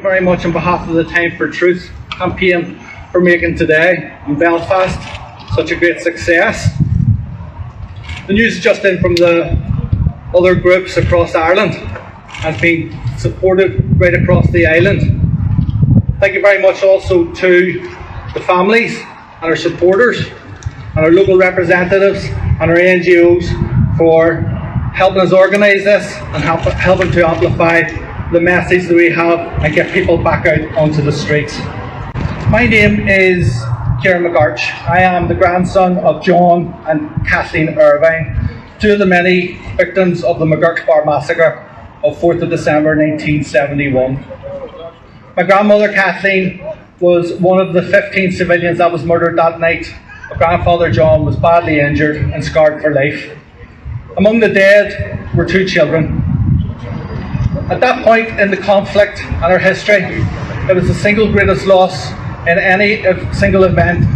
Very much on behalf of the Time for Truth campaign for making today in Belfast such a great success. The news just in from the other groups across Ireland has been supported right across the island. Thank you very much also to the families and our supporters and our local representatives and our NGOs for helping us organise this and helping to amplify the message that we have and get people back out onto the streets. My name is Ciarán MacAirt. I am the grandson of John and Kathleen Irvine, two of the many victims of the MacAirt Bar massacre of 4th of December 1971. My grandmother Kathleen was one of the 15 civilians that was murdered that night. My grandfather John was badly injured and scarred for life. Among the dead were two children. At that point in the conflict and our history, it was the single greatest loss in any single event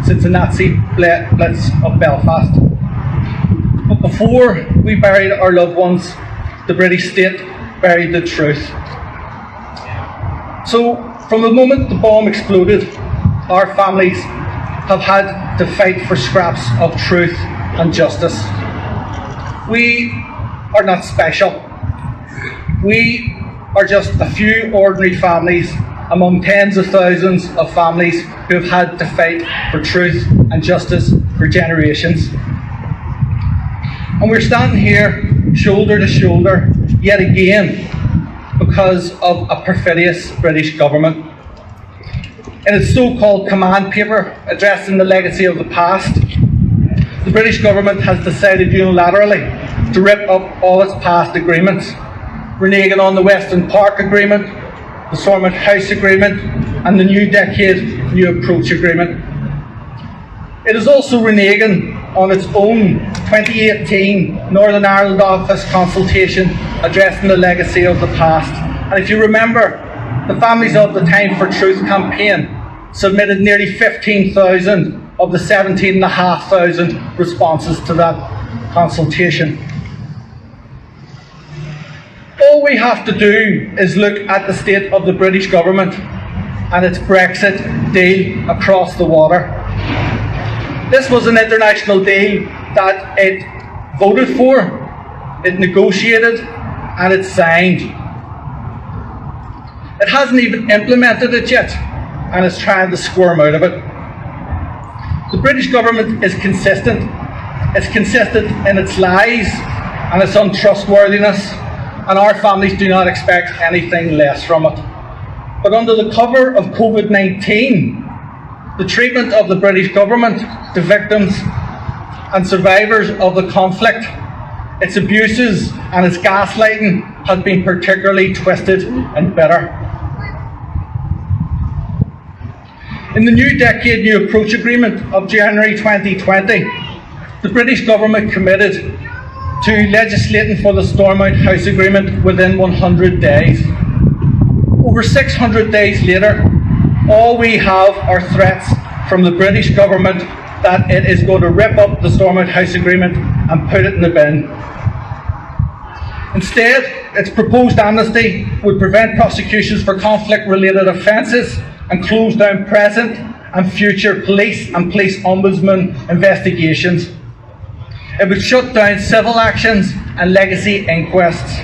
since the Nazi Blitz of Belfast. But before we buried our loved ones, the British state buried the truth. So from the moment the bomb exploded, our families have had to fight for scraps of truth and justice. We are not special. We are just a few ordinary families among tens of thousands of families who have had to fight for truth and justice for generations. And we're standing here shoulder to shoulder yet again because of a perfidious British government. In its so-called command paper addressing the legacy of the past, the British government has decided unilaterally to rip up all its past agreements, reneging on the Western Park Agreement, the Stormont House Agreement and the New Decade New Approach Agreement. It is also reneging on its own 2018 Northern Ireland Office consultation addressing the legacy of the past. And if you remember, the families of the Time for Truth campaign submitted nearly 15,000 of the 17,500 responses to that consultation. All we have to do is look at the state of the British government and its Brexit deal across the water. This was an international deal that it voted for, it negotiated and it signed. It hasn't even implemented it yet and is trying to squirm out of it. The British government is consistent. It's consistent in its lies and its untrustworthiness, and our families do not expect anything less from it. But under the cover of COVID-19, the treatment of the British government to victims and survivors of the conflict, its abuses and its gaslighting has been particularly twisted and bitter. In the New Decade New Approach Agreement of January 2020, the British government committed to legislating for the Stormont House Agreement within 100 days. Over 600 days later, all we have are threats from the British government that it is going to rip up the Stormont House Agreement and put it in the bin. Instead, its proposed amnesty would prevent prosecutions for conflict-related offences and close down present and future police and police ombudsman investigations. It would shut down civil actions and legacy inquests.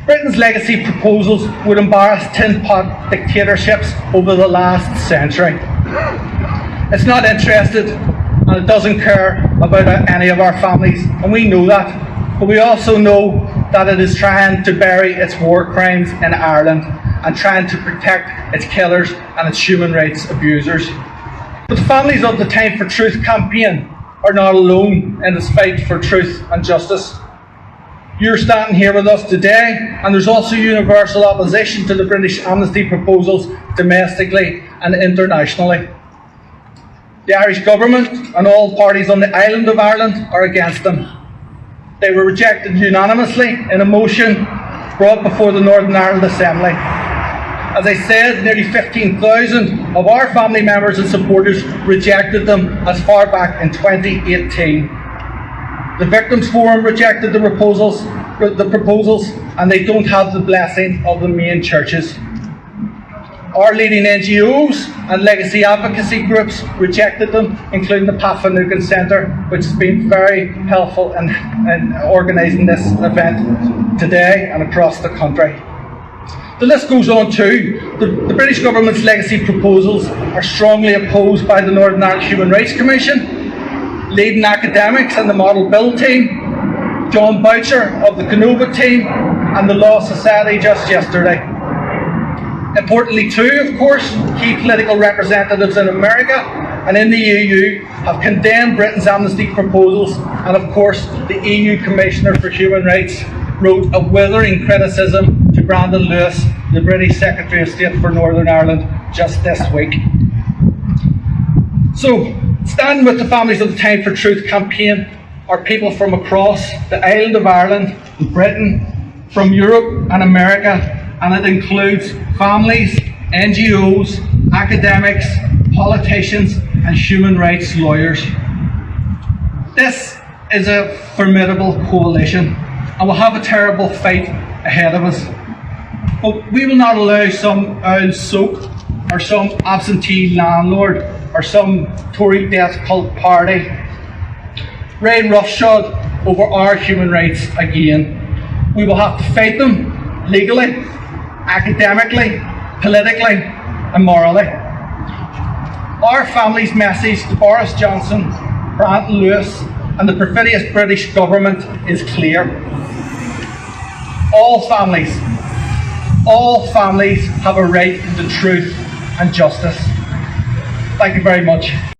Britain's legacy proposals would embarrass tin pot dictatorships over the last century. It's not interested and it doesn't care about any of our families, and we know that. But we also know that it is trying to bury its war crimes in Ireland and trying to protect its killers and its human rights abusers. But the families of the Time for Truth campaign are not alone in its fight for truth and justice. You're standing here with us today, and there's also universal opposition to the British amnesty proposals domestically and internationally. The Irish government and all parties on the island of Ireland are against them. They were rejected unanimously in a motion brought before the Northern Ireland Assembly. As I said, nearly 15,000 of our family members and supporters rejected them as far back in 2018. The Victims Forum rejected the proposals, and they don't have the blessing of the main churches. Our leading NGOs and legacy advocacy groups rejected them, including the Pat Finucane Centre, which has been very helpful in organising this event today and across the country. The list goes on too. The British government's legacy proposals are strongly opposed by the Northern Ireland Human Rights Commission, leading academics and the Model Bill team, John Boucher of the Canova team, and the Law Society just yesterday. Importantly too, of course, key political representatives in America and in the EU have condemned Britain's amnesty proposals, and of course the EU Commissioner for Human Rights wrote a withering criticism to Brandon Lewis, the British Secretary of State for Northern Ireland, just this week. So, standing with the Families of the Time for Truth campaign are people from across the island of Ireland, Britain, from Europe and America, and it includes families, NGOs, academics, politicians and human rights lawyers. This is a formidable coalition and we'll have a terrible fight ahead of us. But we will not allow some owl soak or some absentee landlord or some Tory death cult party rain roughshod over our human rights again. We will have to fight them legally, academically, politically and morally. Our family's message to Boris Johnson, Brandon Lewis and the perfidious British government is clear. All families have a right to truth and justice. Thank you very much.